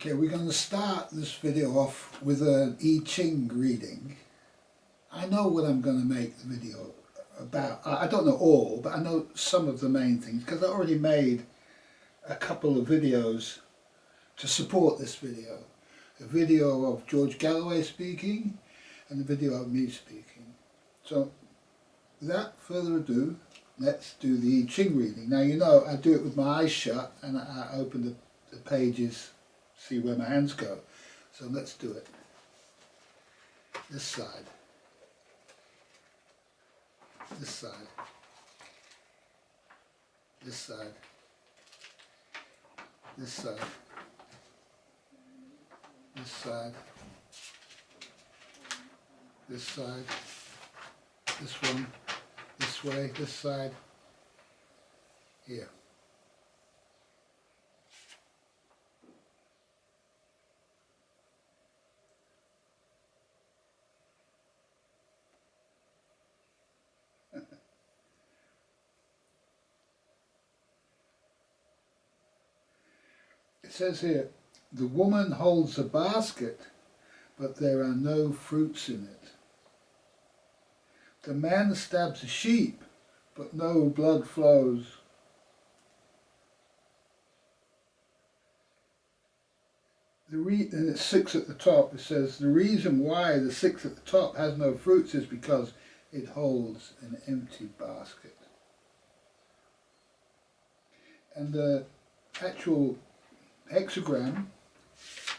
Okay, we're going to start this video off with an I Ching reading. I know what I'm going to make the video about. I don't know all, but I know some of the main things because I already made a couple of videos to support this video. A video of George Galloway speaking and a video of me speaking. So without further ado, let's do the I Ching reading. Now you know I do it with my eyes shut and I open the pages, see where my hands go. So let's do it. This side. This side. This side. This side. This side. This side. This one. This way. This side. Here. It says here, the woman holds a basket, but there are no fruits in it. The man stabs a sheep, but no blood flows. And it's 6 at the top. It says, the reason why the 6 at the top has no fruits is because it holds an empty basket. And the actual hexagram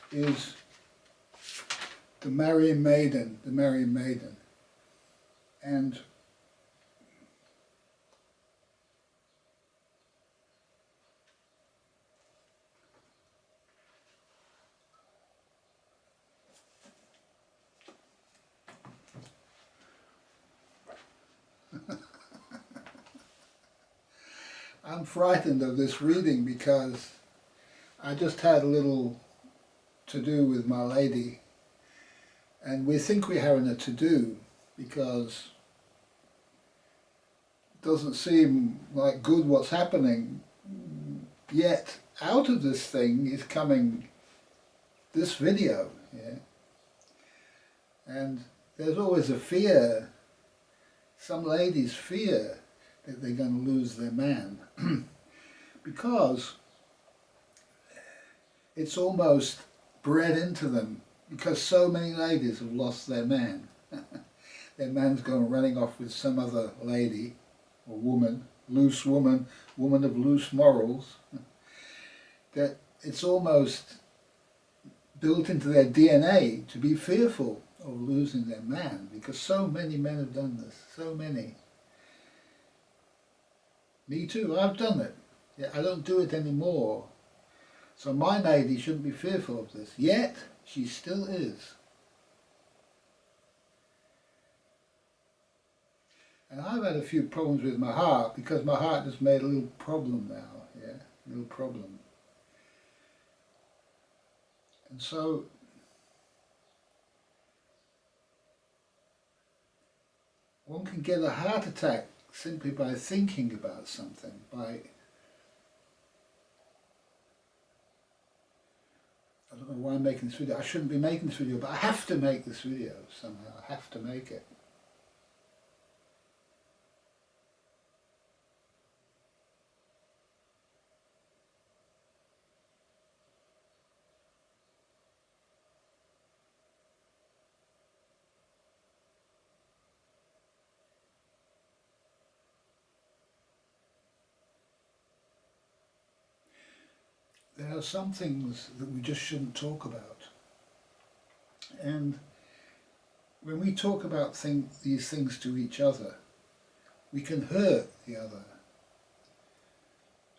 is the marrying maiden, and I'm frightened of this reading because I just had a little to-do with my lady, and we think we're having a to-do because it doesn't seem like good what's happening, yet out of this thing is coming this video, yeah? And there's always a fear, some ladies fear that they're going to lose their man because it's almost bred into them, because so many ladies have lost their man. Their man's gone running off with some other lady or woman, loose woman, woman of loose morals, that it's almost built into their DNA to be fearful of losing their man, because so many men have done this, so many. Me too, I've done it. Yeah, I don't do it anymore. So my lady shouldn't be fearful of this, yet she still is. And I've had a few problems with my heart because my heart has made a little problem now, yeah, a little problem. And so one can get a heart attack simply by thinking about something, by I don't know why I'm making this video. I shouldn't be making this video, but I have to make this video somehow. I have to make it. There are some things that we just shouldn't talk about. And when we talk about these things to each other, we can hurt the other.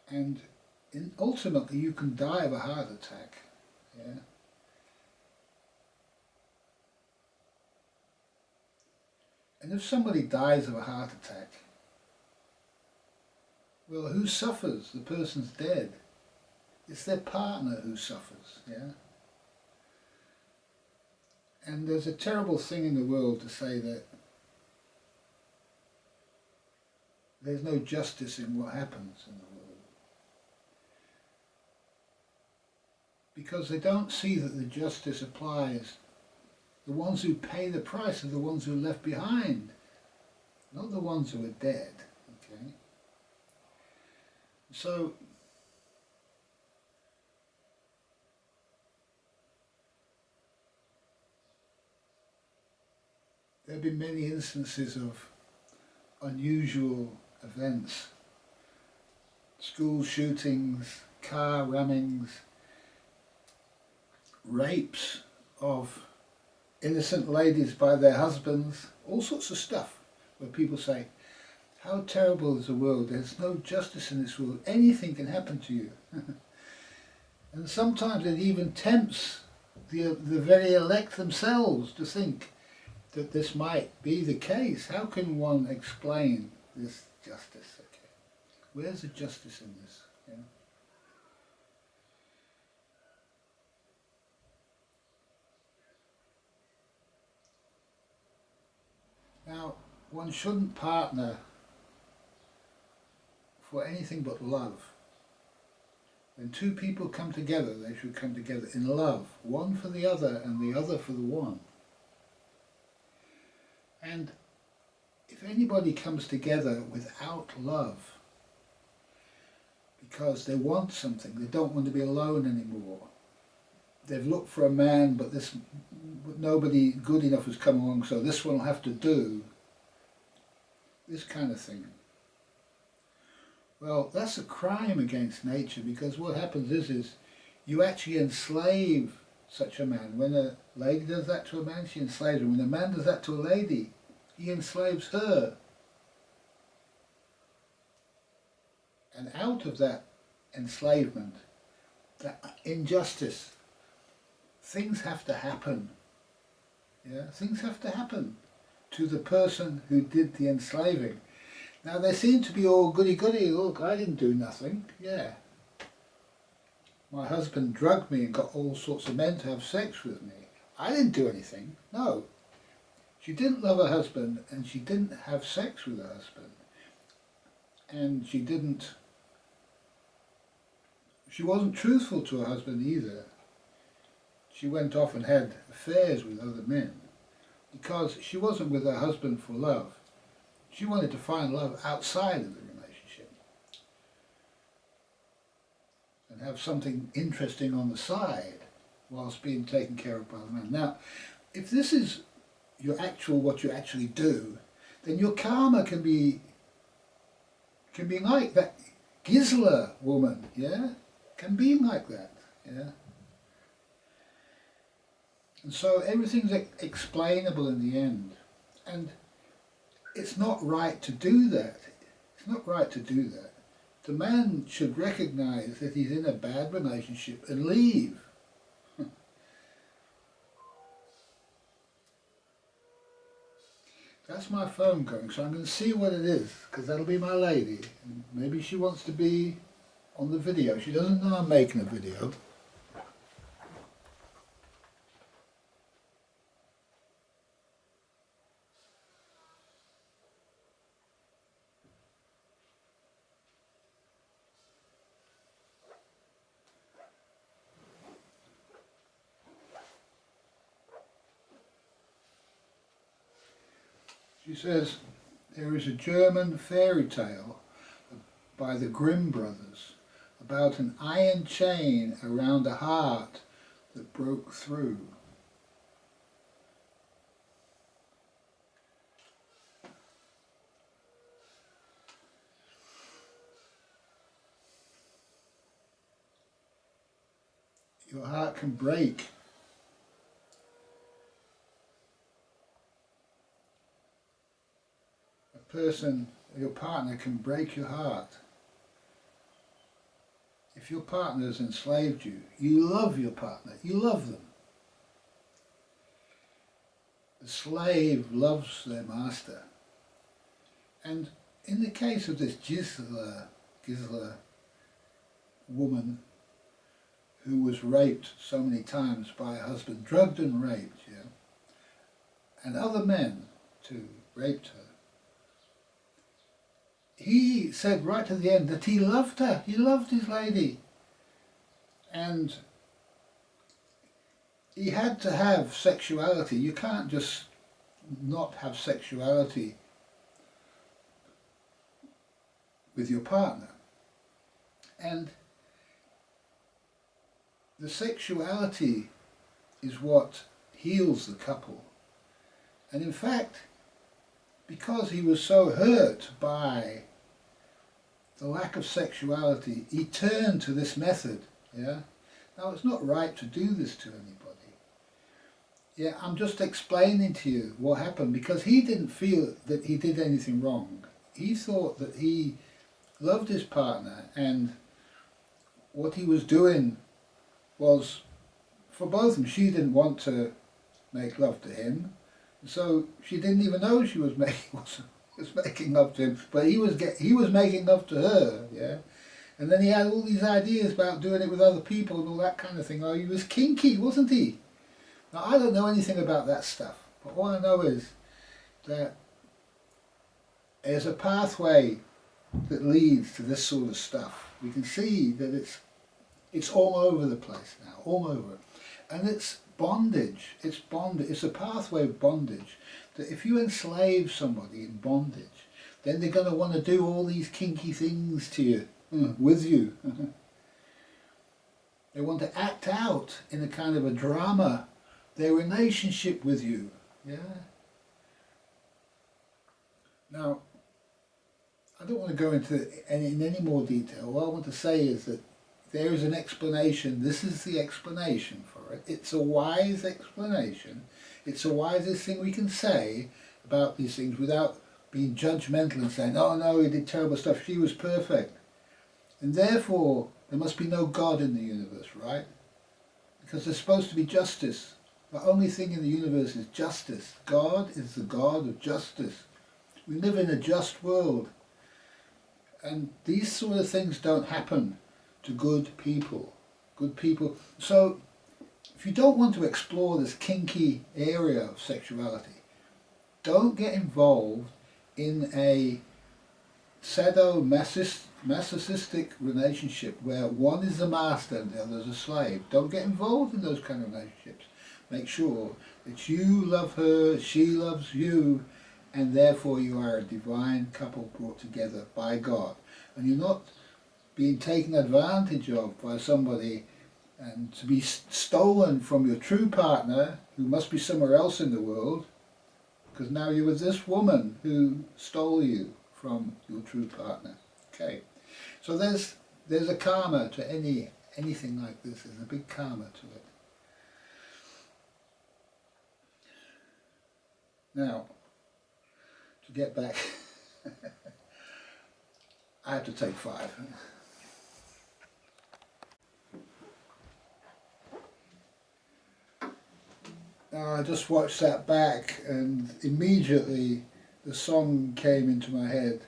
And ultimately you can die of a heart attack. Yeah? And if somebody dies of a heart attack, well, who suffers? The person's dead. It's their partner who suffers, yeah? And there's a terrible thing in the world to say that there's no justice in what happens in the world. because they don't see that the justice applies. The ones who pay the price are the ones who are left behind, not the ones who are dead. Okay? So there have been many instances of unusual events, school shootings, car rammings, rapes of innocent ladies by their husbands, all sorts of stuff where people say, how terrible is the world, there's no justice in this world, anything can happen to you. And sometimes it even tempts the very elect themselves to think that this might be the case. How can one explain this justice? Okay, where's the justice in this? Yeah. Now, one shouldn't partner for anything but love. When two people come together, they should come together in love, one for the other and the other for the one. And if anybody comes together without love, because they want something, they don't want to be alone anymore, they've looked for a man, but nobody good enough has come along, so this one will have to do, this kind of thing. Well, that's a crime against nature, because what happens is you actually enslave such a man. When a lady does that to a man, she enslaves him. When a man does that to a lady, he enslaves her. And out of that enslavement, that injustice, things have to happen. Yeah, things have to happen to the person who did the enslaving. Now they seem to be all goody-goody, look, I didn't do nothing, yeah. My husband drugged me and got all sorts of men to have sex with me. I didn't do anything, no. She didn't love her husband and she didn't have sex with her husband. And she wasn't truthful to her husband either. She went off and had affairs with other men because she wasn't with her husband for love. She wanted to find love outside of the relationship and have something interesting on the side whilst being taken care of by the man. Now, if this is what you actually do, then your karma can be like that Gisele woman, yeah? Can be like that, yeah? And so everything's explainable in the end. And it's not right to do that. It's not right to do that. The man should recognise that he's in a bad relationship and leave. That's my phone going, so I'm going to see what it is, because that'll be my lady. And maybe she wants to be on the video. She doesn't know I'm making a video. She says, there is a German fairy tale by the Grimm brothers about an iron chain around a heart that broke through. Your heart can break. Person, your partner can break your heart. If your partner has enslaved you, you love your partner, you love them. The slave loves their master. And in the case of this Gisele woman who was raped so many times by her husband, drugged and raped, yeah, and other men too raped her, he said right at the end that he loved her, he loved his lady. And he had to have sexuality. You can't just not have sexuality with your partner. And the sexuality is what heals the couple. And in fact, because he was so hurt by the lack of sexuality, he turned to this method. Yeah. Now, it's not right to do this to anybody. Yeah, I'm just explaining to you what happened, because he didn't feel that he did anything wrong. He thought that he loved his partner, and what he was doing was for both of them. She didn't want to make love to him, so she didn't even know she was making love to him, but he was making love to her. Yeah. And then he had all these ideas about doing it with other people and all that kind of thing. Oh, he was kinky, wasn't he? Now, I don't know anything about that stuff, but all I know is that there's a pathway that leads to this sort of stuff. We can see that it's all over the place now, all over. And it's bondage. It's bondage. It's a pathway of bondage. That if you enslave somebody in bondage, then they're going to want to do all these kinky things to you, with you. They want to act out in a kind of a drama their relationship with you. Yeah. Now, I don't want to go into any more detail. What I want to say is that there is an explanation. This is the explanation for it. It's a wise explanation. It's the wisest thing we can say about these things without being judgmental and saying, oh no, he did terrible stuff, she was perfect. And therefore, there must be no God in the universe, right? Because there's supposed to be justice. The only thing in the universe is justice. God is the God of justice. We live in a just world. And these sort of things don't happen to good people. Good people. So, if you don't want to explore this kinky area of sexuality, don't get involved in a sadomasochistic relationship where one is the master and the other is a slave. Don't get involved in those kind of relationships. Make sure that you love her, she loves you, and therefore you are a divine couple brought together by God. And you're not being taken advantage of by somebody and to be stolen from your true partner, who must be somewhere else in the world, because now you're with this woman who stole you from your true partner. Okay, so there's a karma to anything like this. There's a big karma to it. Now, to get back, I have to take 5. Now, I just watched that back, and immediately the song came into my head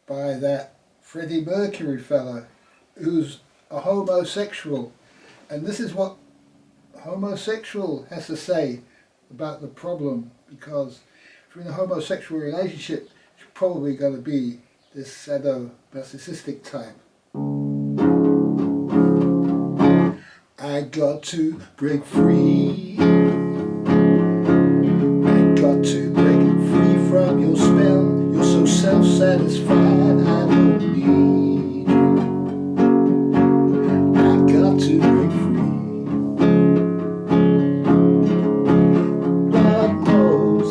by that Freddie Mercury fella who's a homosexual. And this is what a homosexual has to say about the problem, because if you're in a homosexual relationship, you're probably going to be this sadomasochistic type. I got to break free. I got to break free from your spell. You're so self-satisfied, I don't need you. I got to break free. God knows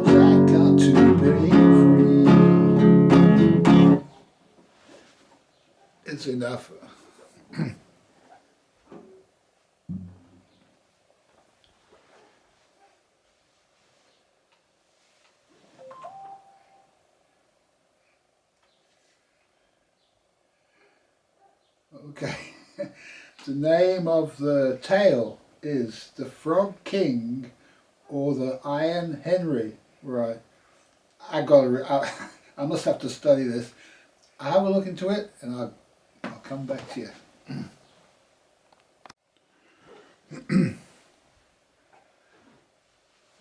I got to break free. It's enough. Okay, the name of the tale is The Frog King or the Iron Henry. Right, I must have to study this. I'll have a look into it and I'll come back to you.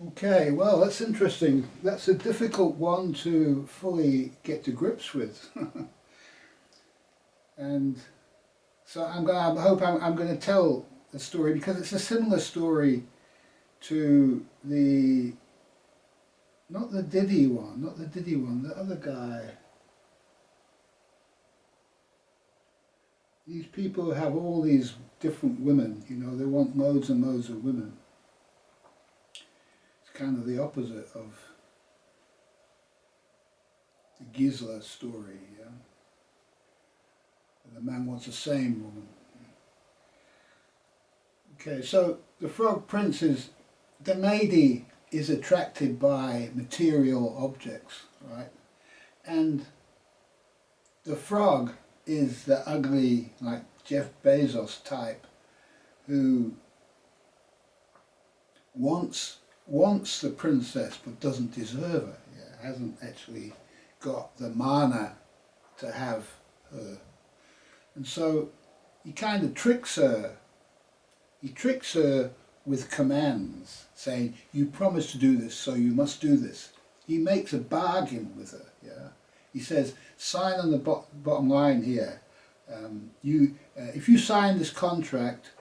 Okay, well, that's interesting. That's a difficult one to fully get to grips with. And so I'm going to tell the story because it's a similar story to the, not the Diddy one, the other guy. These people have all these different women, you know, they want loads and loads of women. It's kind of the opposite of the Gisele story, yeah. The man wants the same woman. Okay, so the Frog Prince is, the lady is attracted by material objects, right? And the frog is the ugly, like Jeff Bezos type, who wants the princess but doesn't deserve her. Yeah, hasn't actually got the mana to have her. And so he kind of tricks her. He tricks her with commands, saying, you promised to do this, so you must do this. He makes a bargain with her, yeah. He says, sign on the bottom line here. If you sign this contract,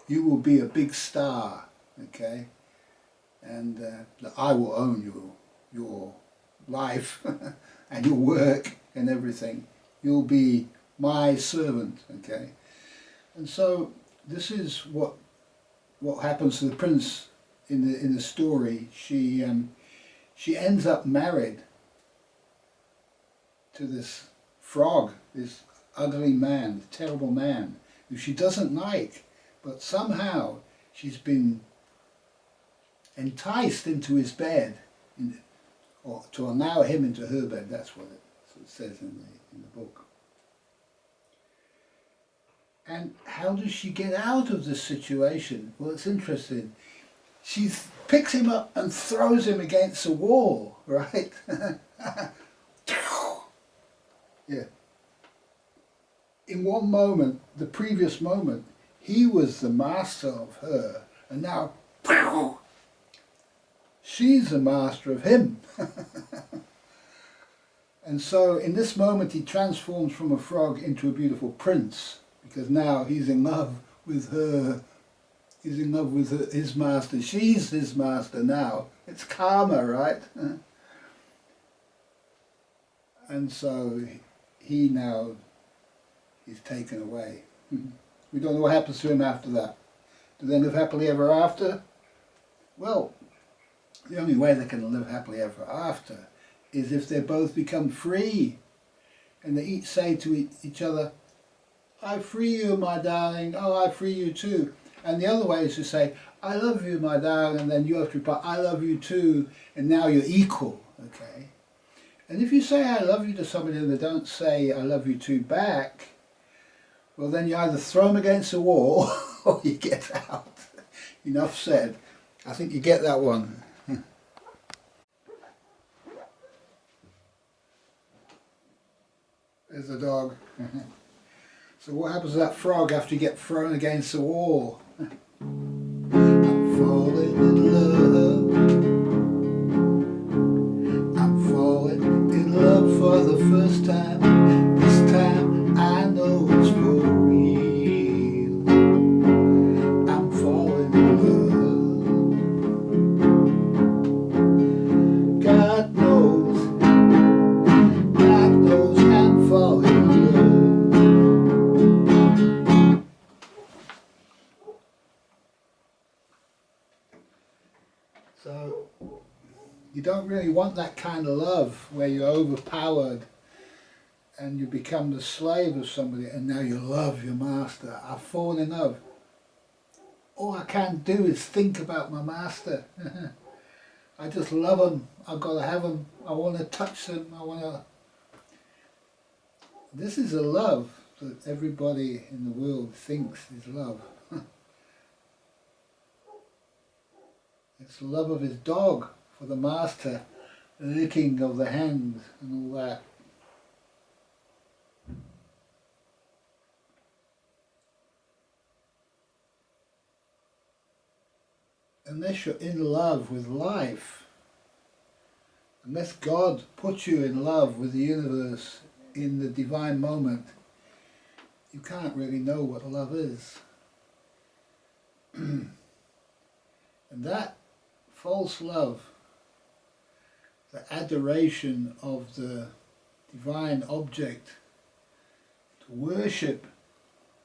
you will be a big star, okay? And I will own your life and your work and everything. You'll be my servant, okay? And so this is what happens to the prince in the story. She ends up married to this frog, this ugly man, this terrible man, who she doesn't like, but somehow she's been enticed into his bed, or to allow him into her bed. That's what it says in the book. And how does she get out of this situation? Well, it's interesting. She picks him up and throws him against a wall, right? Yeah. In one moment, the previous moment, he was the master of her, and now she's the master of him. And so in this moment he transforms from a frog into a beautiful prince, because now he's in love with her. He's in love with his master. She's his master now. It's karma, right? And so he now is taken away. We don't know what happens to him after that. Do they live happily ever after? Well, the only way they can live happily ever after is if they both become free, and they each say to each other, I free you, my darling. Oh, I free you too. And the other way is to say, I love you, my darling, and then you have to reply, I love you too, and now you're equal, okay? And if you say I love you to somebody and they don't say I love you too back, well then you either throw them against the wall or you get out. Enough said. I think you get that one. There's the dog. So what happens to that frog after you get thrown against the wall? I'm falling in love. I'm falling in love for the first time. This time I know it's for real. I'm falling in love. God knows I'm falling in love. So you don't really want that kind of love where you're overpowered and you become the slave of somebody and now you love your master. I've fallen in love. All I can't do is think about my master. I just love him. I've got to have him. I want to touch him. I want to... This is a love that everybody in the world thinks is love. It's the love of his dog for the master, the licking of the hand and all that. Unless you're in love with life, unless God puts you in love with the universe in the divine moment, you can't really know what love is. And that false love, the adoration of the divine object, to worship,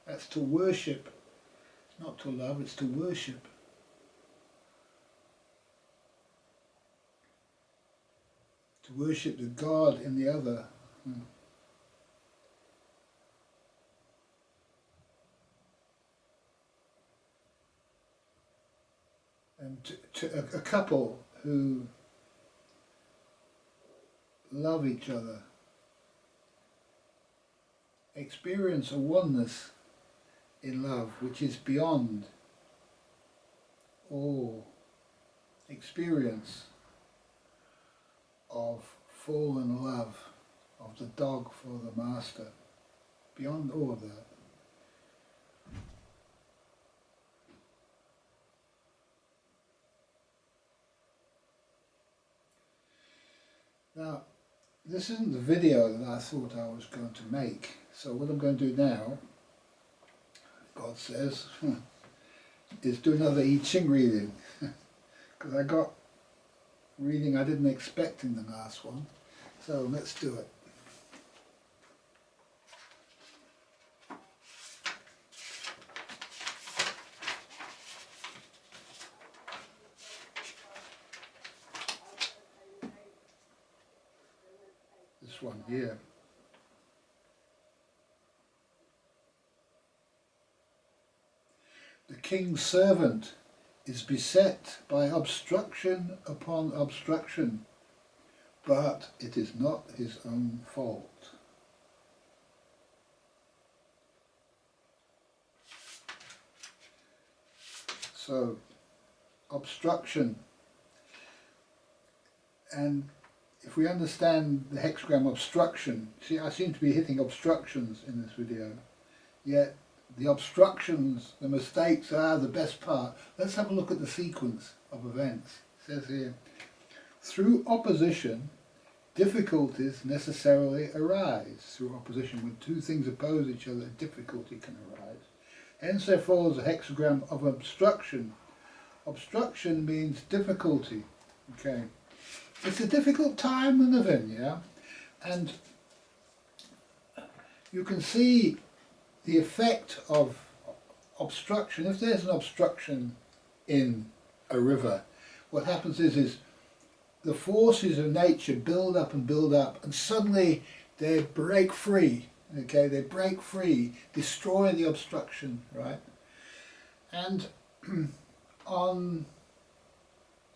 that's to worship, not to love, it's to worship. To worship the God in the other. And to a couple who love each other experience a oneness in love which is beyond all experience of fallen love of the dog for the master, beyond all of that. Now, this isn't the video that I thought I was going to make, so what I'm going to do now, God says, is do another I Ching reading, because I got reading I didn't expect in the last one, so let's do it. This one here. The king's servant is beset by obstruction upon obstruction, but it is not his own fault. So, obstruction. And if we understand the hexagram obstruction, see, I seem to be hitting obstructions in this video, yet the obstructions, the mistakes are the best part. Let's have a look at the sequence of events. It says here, through opposition, difficulties necessarily arise. Through opposition, when two things oppose each other, difficulty can arise. Hence there follows a hexagram of obstruction. Obstruction means difficulty. Okay. It's a difficult time we live in, yeah? And you can see the effect of obstruction. If there's an obstruction in a river, what happens is the forces of nature build up, and suddenly they break free. Okay, they break free, destroy the obstruction, right? And on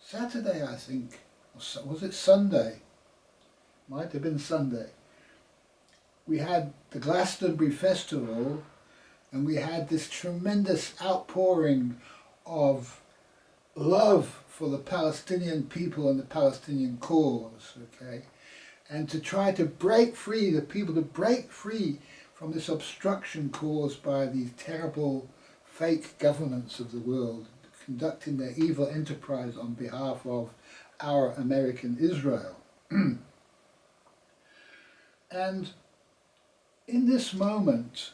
Saturday, I think, was it Sunday? Might have been Sunday. We had the Glastonbury Festival, and we had this tremendous outpouring of love for the Palestinian people and the Palestinian cause, okay? And to try to break free, the people to break free from this obstruction caused by these terrible fake governments of the world, conducting their evil enterprise on behalf of our American Israel. And in this moment,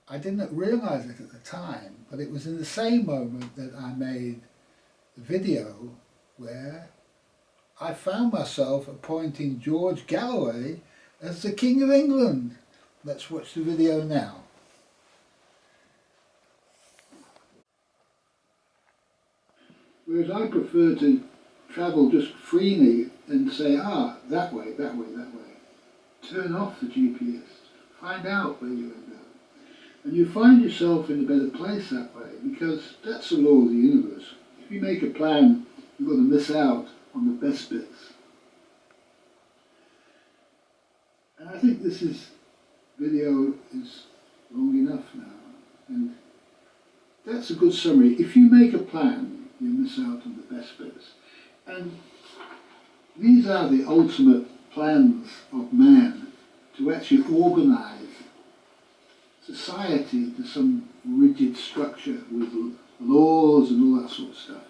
I didn't realize it at the time, but it was in the same moment that I made the video where I found myself appointing George Galloway as the King of England. Let's watch the video now. Whereas I prefer to travel just freely and say, that way, that way, that way. Turn off the GPS. Find out where you end up. And you find yourself in a better place that way, because that's the law of the universe. If you make a plan, you're going to miss out on the best bits. And I think this video is long enough now. And that's a good summary. If you make a plan, you miss out on the best bits. And these are the ultimate plans of man, to actually organise society into some rigid structure with laws and all that sort of stuff.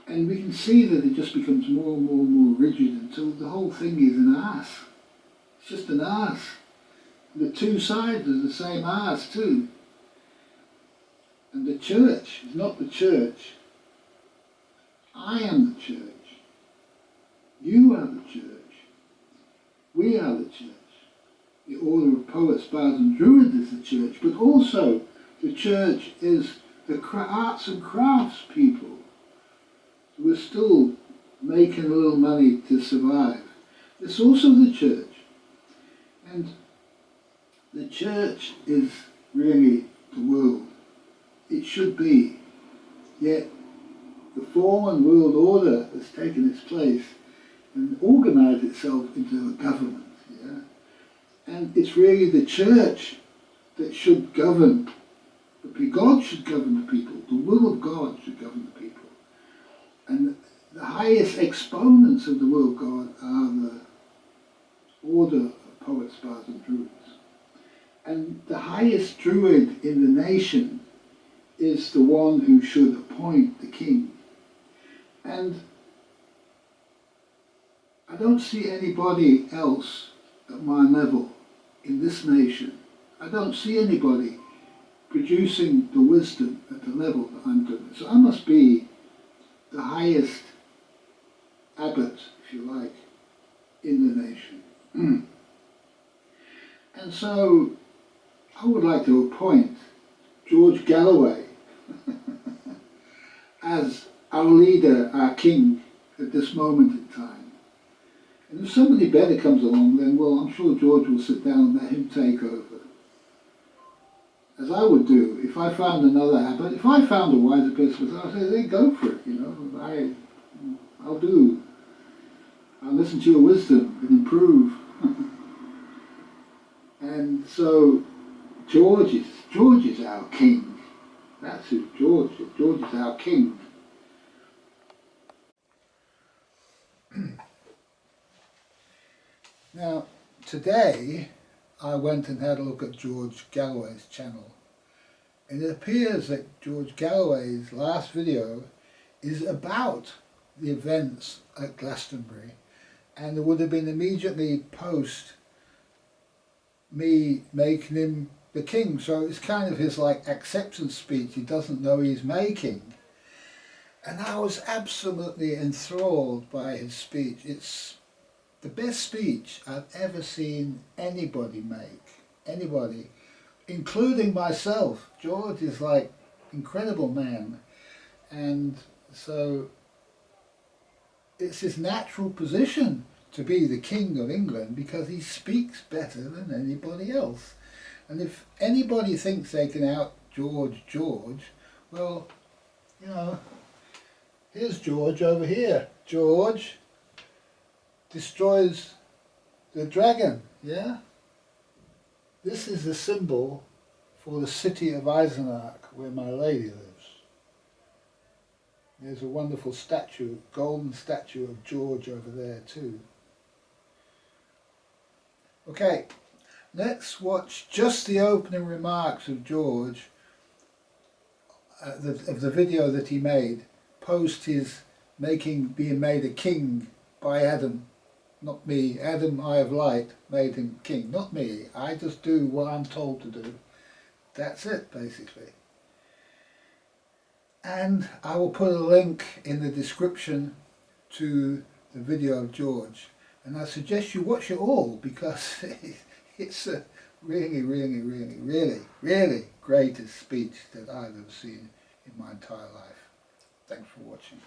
And we can see that it just becomes more and more and more rigid until the whole thing is an arse. It's just an arse. The two sides are the same arse too. And the church is not the church. I am the church. You are the church. We are the church. The Order of Poets, Bards and Druids is the church, but also the church is the arts and crafts people who are still making a little money to survive. It's also the church. And the church is really the world. It should be. Yet the fallen world order has taken its place and organised itself into a government. Yeah? And it's really the church that should govern. God should govern the people. The will of God should govern the people. And the highest exponents of the will of God are the order of poets, bards and druids. And the highest druid in the nation is the one who should appoint the king. And I don't see anybody else at my level in this nation. I don't see anybody producing the wisdom at the level that I'm doing. So I must be the highest abbot, if you like, in the nation. And so I would like to appoint George Galloway as our leader, our king, at this moment in time. And if somebody better comes along, then, well, I'm sure George will sit down and let him take over. As I would do if I found another abbot. If I found a wiser person, I'd say, hey, go for it, you know. I'll listen to your wisdom and improve. And so George is our king. That's who George is. George is our king. Now, today I went and had a look at George Galloway's channel. And it appears that George Galloway's last video is about the events at Glastonbury, and it would have been immediately post me making him the king. So it's kind of his like acceptance speech he doesn't know he's making. And I was absolutely enthralled by his speech. It's the best speech I've ever seen anybody make. Anybody. Including myself. George is like incredible man. And so it's his natural position to be the King of England because he speaks better than anybody else. And if anybody thinks they can out George, well, you know, here's George over here. George destroys the dragon, yeah? This is the symbol for the city of Eisenach, where my lady lives. There's a wonderful statue, golden statue of George over there too. Okay, let's watch just the opening remarks of George of the video that he made post his being made a king by Adam. Not me. Adam, eye of light, made him king. Not me. I just do what I'm told to do. That's it, basically. And I will put a link in the description to the video of George. And I suggest you watch it all because it's a really, really, really, really, really greatest speech that I've ever seen in my entire life. Thanks for watching.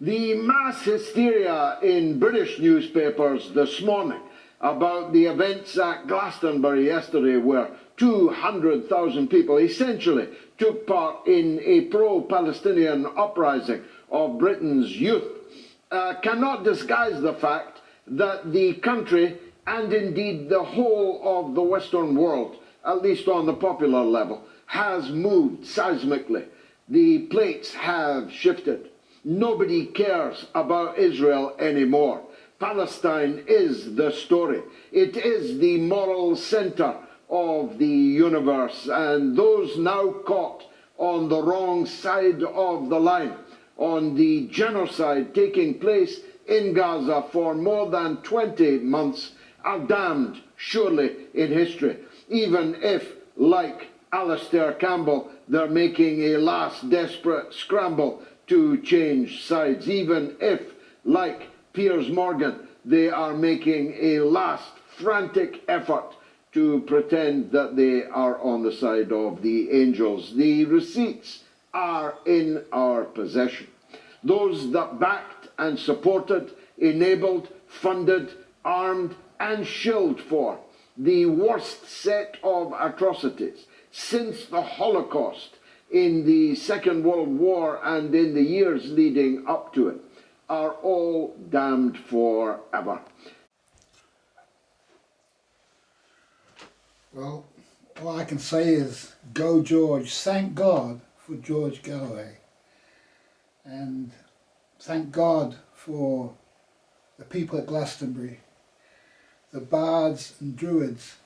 The mass hysteria in British newspapers this morning about the events at Glastonbury yesterday, where 200,000 people essentially took part in a pro-Palestinian uprising of Britain's youth, cannot disguise the fact that the country, and indeed the whole of the Western world, at least on the popular level, has moved seismically. The plates have shifted. Nobody cares about Israel anymore. Palestine is the story. It is the moral center of the universe, and those now caught on the wrong side of the line, on the genocide taking place in Gaza for more than 20 months, are damned surely in history. even if, like Alistair Campbell, they're making a last desperate scramble to change sides, even if, like Piers Morgan, they are making a last frantic effort to pretend that they are on the side of the angels. The receipts are in our possession. Those that backed and supported, enabled, funded, armed and shilled for the worst set of atrocities since the Holocaust in the Second World War and in the years leading up to it are all damned forever. Well, all I can say is, go George. Thank God for George Galloway. And thank God for the people at Glastonbury, the Bards and Druids,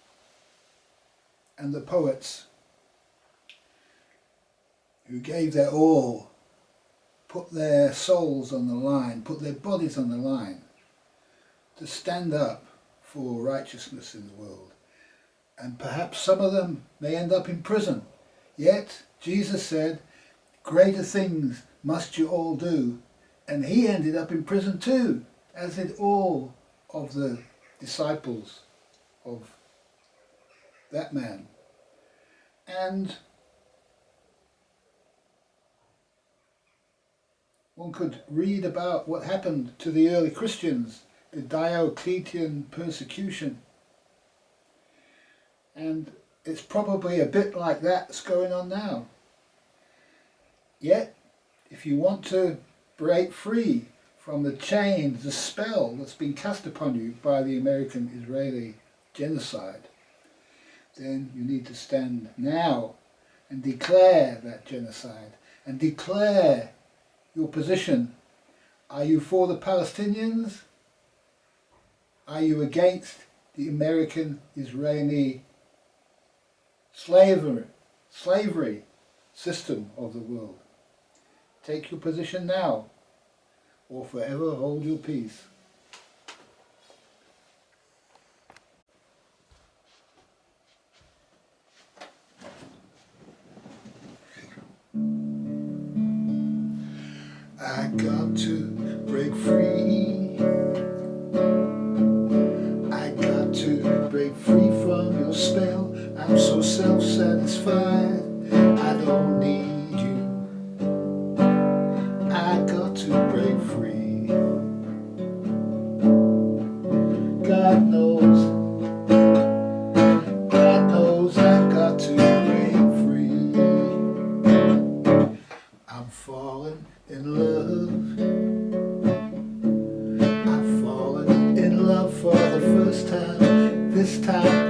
and the poets who gave their all, put their souls on the line, put their bodies on the line to stand up for righteousness in the world. And perhaps some of them may end up in prison. Yet Jesus said, greater things must you all do. And he ended up in prison too, as did all of the disciples of that man. And one could read about what happened to the early Christians, the Diocletian persecution. And it's probably a bit like that's going on now. Yet, if you want to break free from the chains, the spell that's been cast upon you by the American-Israeli genocide, then you need to stand now and declare that genocide and declare your position. Are you for the Palestinians? Are you against the American-Israeli slavery system of the world? Take your position now, or forever hold your peace. I got to break free. I got to break free from your spell. I'm so self-satisfied, I don't need you. I got to break free. God knows I got to break free. I'm falling in love. I've fallen in love for the first time. This time